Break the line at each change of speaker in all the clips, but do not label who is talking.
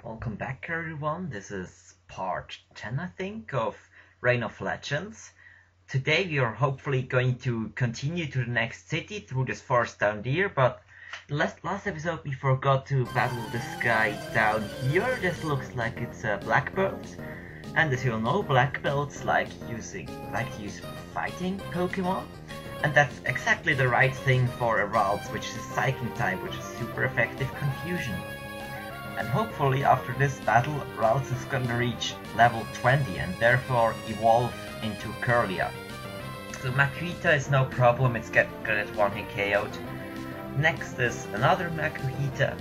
Welcome back everyone, this is part 10 I think of Reign of Legends. Today we are hopefully going to continue to the next city through this forest down there, but last episode we forgot to battle this guy down here. This looks like it's a black belt, and as you all know, black belts like to use fighting Pokemon, and that's exactly the right thing for a Ralts, which is a psychic type, which is super effective confusion. And hopefully after this battle, Ralts is gonna reach level 20 and therefore evolve into Kirlia. So Makuhita is no problem, it's gonna get one hit KO'd. Next is another Makuhita.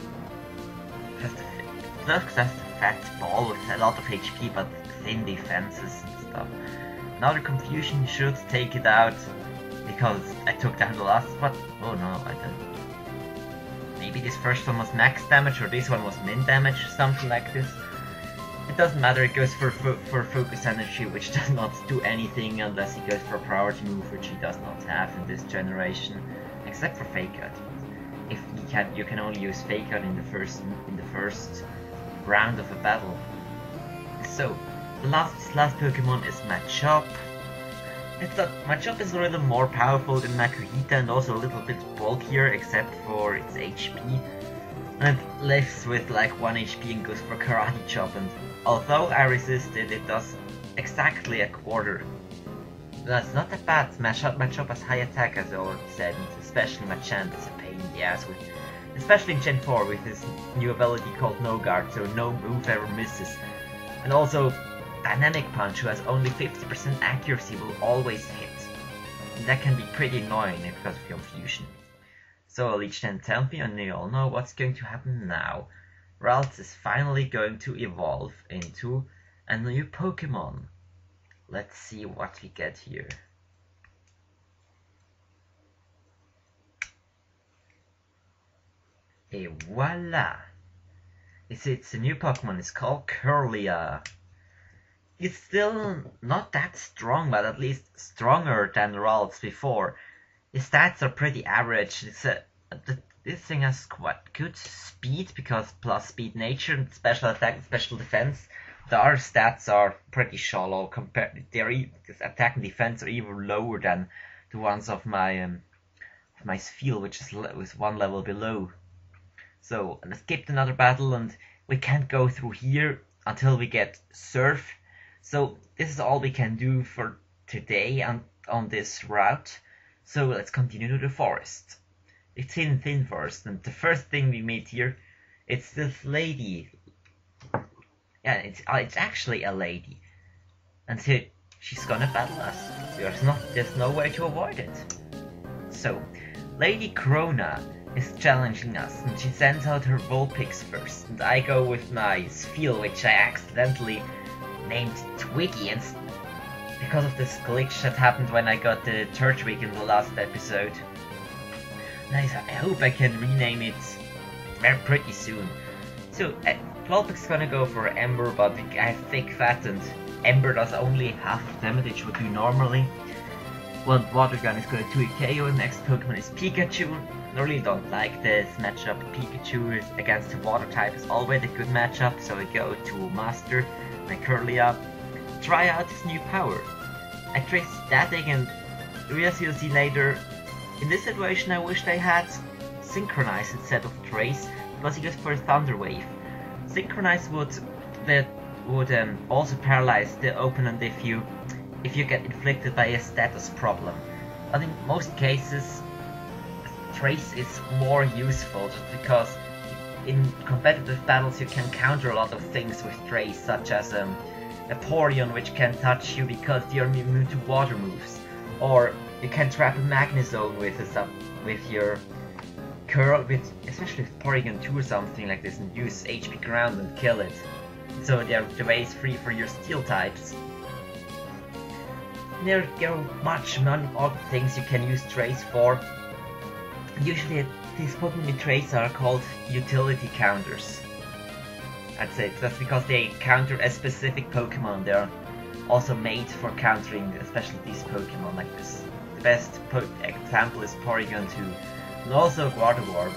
Looks as a fat ball with a lot of HP but thin defenses and stuff. Another Confusion should take it out because I took down the last one. Oh no, I didn't. Maybe this first one was max damage or this one was min damage, something like this. It doesn't matter, it goes for focus energy, which does not do anything unless he goes for a priority move, which he does not have in this generation, except for Fake Out. If you can only use Fake Out in the first round of a battle. So the last Pokemon is Machop. Machop is a little more powerful than Makuhita and also a little bit bulkier except for its HP. And it lives with like 1 HP and goes for Karate Chop, and although I resisted, it does exactly a quarter. That's not that bad. Machop has high attack as I already said, and especially Machamp is a pain in the ass with, especially in Gen 4 with his new ability called No Guard, so no move ever misses. And also Dynamic Punch, who has only 50% accuracy, will always hit. And that can be pretty annoying because of confusion. So Leech 10 Tempe, and you all know what's going to happen now. Ralts is finally going to evolve into a new Pokemon. Let's see what we get here. Et voila! It's a new Pokemon, it's called Kirlia. It's still not that strong, but at least stronger than Ralts before. His stats are pretty average. This thing has quite good speed because plus speed nature and special attack and special defense. The other stats are pretty shallow compared. His attack and defense are even lower than the ones of my Spheal, which is one level below. So I skipped another battle and we can't go through here until we get Surf. So this is all we can do for today on this route. So let's continue to the forest. It's in Thin Forest, and the first thing we meet here, it's this lady. Yeah, it's actually a lady, and so she's gonna battle us. There's no way to avoid it. So, Lady Krona is challenging us, and she sends out her Vulpix first, and I go with my Spheal, which I accidentally named Twiggy, and because of this glitch that happened when I got the Turtwig in the last episode. Nice, I hope I can rename it pretty soon. So, Vulpix is gonna go for Ember, but I have Thick Fat, and Ember does only half the damage it would do normally. Well, Water Gun is going to 2 KO, and next Pokemon is Pikachu. I really don't like this matchup. Pikachu against the Water type is always a good matchup, so I go to Master my Kirlia, try out his new power. I tried Static, and as you'll see later, in this situation I wished I had Synchronize instead of Trace, because he goes for a Thunder Wave. Synchronize would also paralyze the opponent if you get inflicted by a status problem. But in most cases, Trace is more useful just because in competitive battles you can counter a lot of things with Trace, such as a Porion which can touch you because you're immune to water moves, or you can trap a Magnezone with your curl, especially with Porygon 2 or something like this, and use HP Ground and kill it. So the way is free for your Steel types. There are many other things you can use Trace for. Usually these Pokemon with Trace are called utility counters. I'd say that's because they counter a specific Pokemon. They're also made for countering especially these Pokemon like this. The best example is Porygon 2, and also Gardevoir.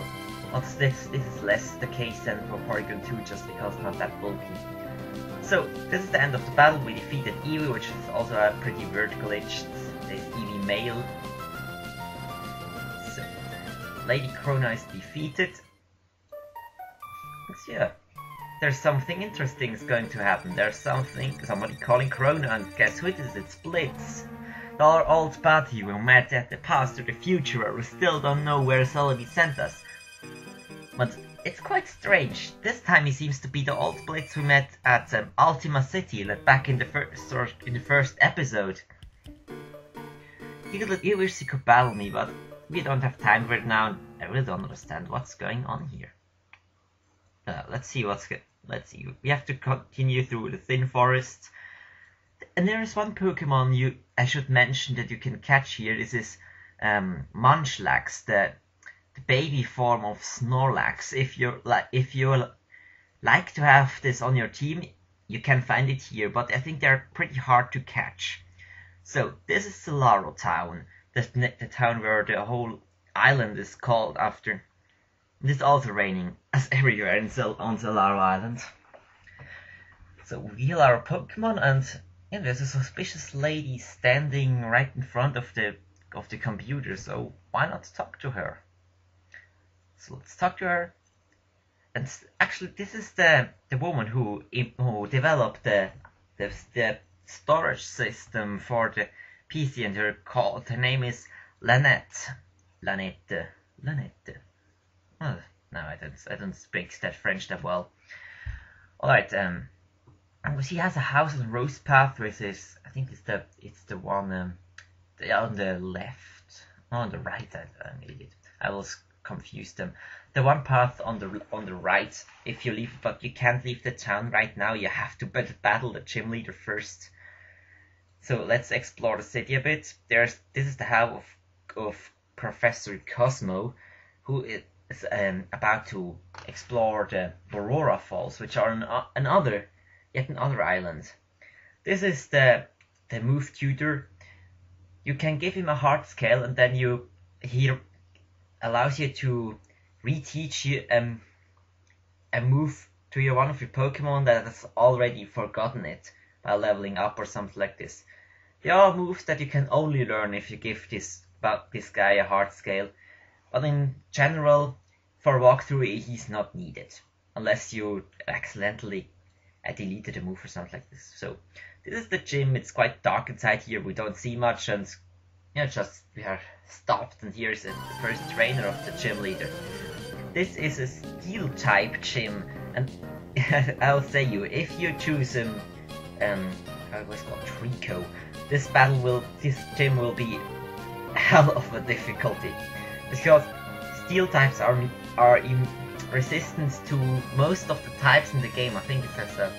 Also, this is less the case than for Porygon 2 just because it's not that bulky. So, this is the end of the battle. We defeated Eevee, which is also a pretty weird glitch. There's Eevee male. So, Lady Krona is defeated. So, yeah, there's something interesting is going to happen. There's somebody calling Krona, and guess who it is? It's Blitz. Our old buddy we met at the past or the future, where we still don't know where Selaro sent us. But it's quite strange. This time he seems to be the old Blitz we met at Ultima City, like back in the first episode. He wishes he could battle me, but we don't have time for it now. I really don't understand what's going on here. Let's see. We have to continue through the Thin Forest. And there is one Pokemon I should mention that you can catch here. This is Munchlax, the baby form of Snorlax. If you like to have this on your team, you can find it here, but I think they're pretty hard to catch. So this is Selaro Town, the town where the whole island is called after. It's also raining, as everywhere on Selaro Island. So we heal our Pokemon, and there's a suspicious lady standing right in front of the computer. So why not talk to her? So let's talk to her. And actually, this is the woman who developed the storage system for the PC, and her name is Lynette. Oh, no, I don't speak that French that well. Alright, she has a house on Rose Path, which is, I think it's the one on the left, on the right. I'm an idiot. I was confused them. The one path on the right. If you leave, but you can't leave the town right now. You have to battle the Gymleader first. So let's explore the city a bit. This is the house of Professor Cosmo, who is about to explore the Aurora Falls, which are yet another island. This is the move tutor. You can give him a heart scale, and then he allows you to reteach you a move to one of your Pokemon that has already forgotten it by leveling up or something like this. There are moves that you can only learn if you give this guy a heart scale, but in general, for a walkthrough, he's not needed unless you accidentally deleted a move or something like this. So this is the gym. It's quite dark inside here. We don't see much, and we are stopped. And here's the first trainer of the Gymleader. This is a Steel type gym, and I'll say if you choose I was called Trico, this gym will be hell of a difficulty, because Steel types are in resistance to most of the types in the game. I think it has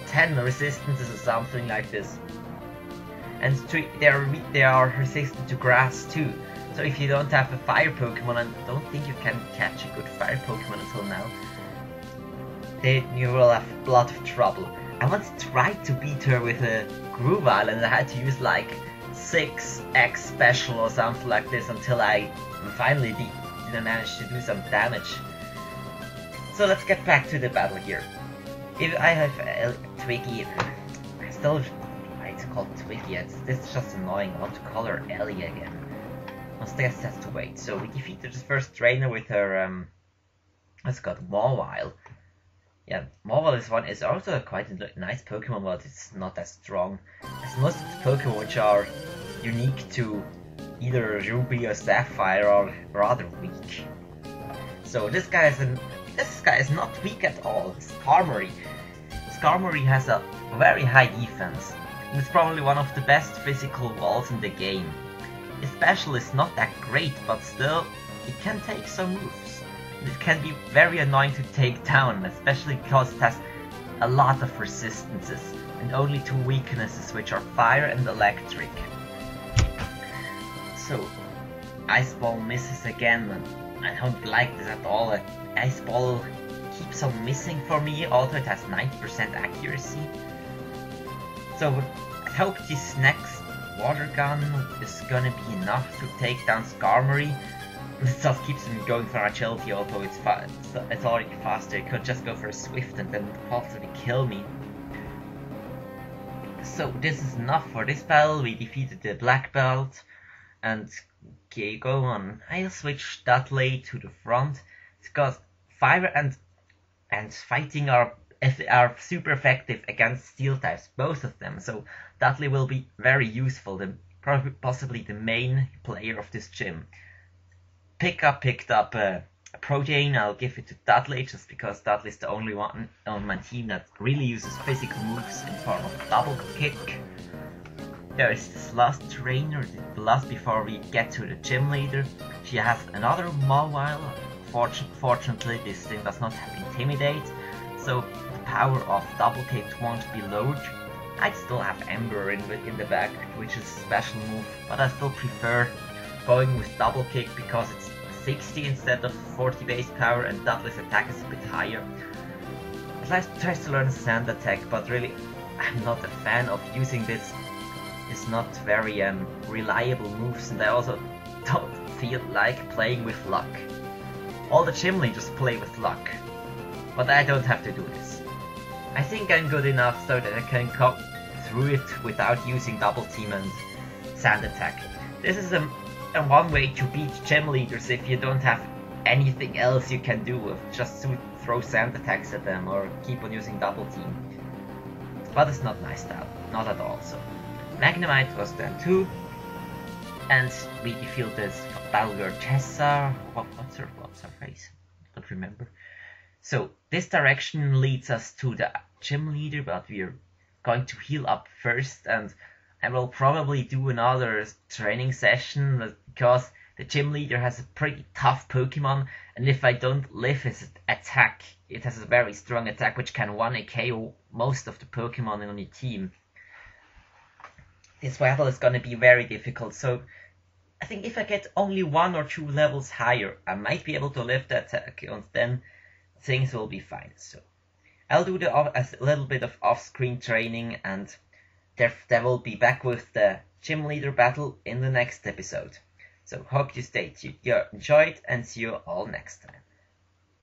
10 resistances or something like this, and they are resistant to grass too. So if you don't have a fire Pokemon, and I don't think you can catch a good fire Pokemon until now, then you will have a lot of trouble. I once tried to beat her with a Grovyle, and I had to use like 6x special or something like this until I finally didn't manage to do some damage. So let's get back to the battle here. If I have Twiggy, I still try to call Twiggy. This is just annoying. I want to call her Ellie again. I guess that's to wait. So we defeated the first trainer with her let's go Mawile. Yeah, Mawile is also quite a nice Pokemon, but it's not as strong as most of the Pokemon, which are unique to either Ruby or Sapphire, are rather weak. So this guy is not weak at all. Skarmory has a very high defense, and it's probably one of the best physical walls in the game. His special is not that great, but still, it can take some moves. It can be very annoying to take down, especially because it has a lot of resistances and only 2 weaknesses, which are fire and electric. So, Ice Ball misses again, and I don't like this at all. Ice Ball keeps on missing for me, although it has 90% accuracy. So I hope this next Water Gun is gonna be enough to take down Skarmory. This just keeps him going for agility, although it's already faster. It could just go for a swift and then possibly kill me. So this is enough for this battle. We defeated the black belt, and okay, go on. I'll switch Dudley to the front because fire and fighting are super effective against steel types, both of them. So Dudley will be very useful, possibly the main player of this gym. Picked up a protein. I'll give it to Dudley just because Dudley's the only one on my team that really uses physical moves in form of double kick. There is this last trainer, the last before we get to the gym leader. She has another mobile. Fortunately, this thing does not have intimidate, so the power of double kick won't be lowered. I still have Ember in the back, which is a special move, but I still prefer going with double kick because it's 60 instead of 40 base power, and Dudley's attack is a bit higher. Alastor tries to learn sand attack, but really I'm not a fan of using this. It's not very reliable moves, and I also don't feel like playing with luck. All the gym leaders play with luck, but I don't have to do this. I think I'm good enough so that I can come through it without using double team and sand attack. This is a one way to beat gym leaders if you don't have anything else you can do with just to throw sand attacks at them or keep on using double team. But it's not nice now, not at all. So Magnemite was then 2, and we defeated this Balgur Tessa. What's her face? I don't remember. So this direction leads us to the gym leader, but we're going to heal up first, and I will probably do another training session because the gym leader has a pretty tough Pokemon, and if I don't live his attack, it has a very strong attack which can 1 KO most of the Pokemon on your team. This battle is gonna be very difficult, so I think if I get only 1 or 2 levels higher, I might be able to lift the attack, and then things will be fine. So I'll do a little bit of off-screen training, and there will be back with the gym leader battle in the next episode. So hope you enjoyed, and see you all next time.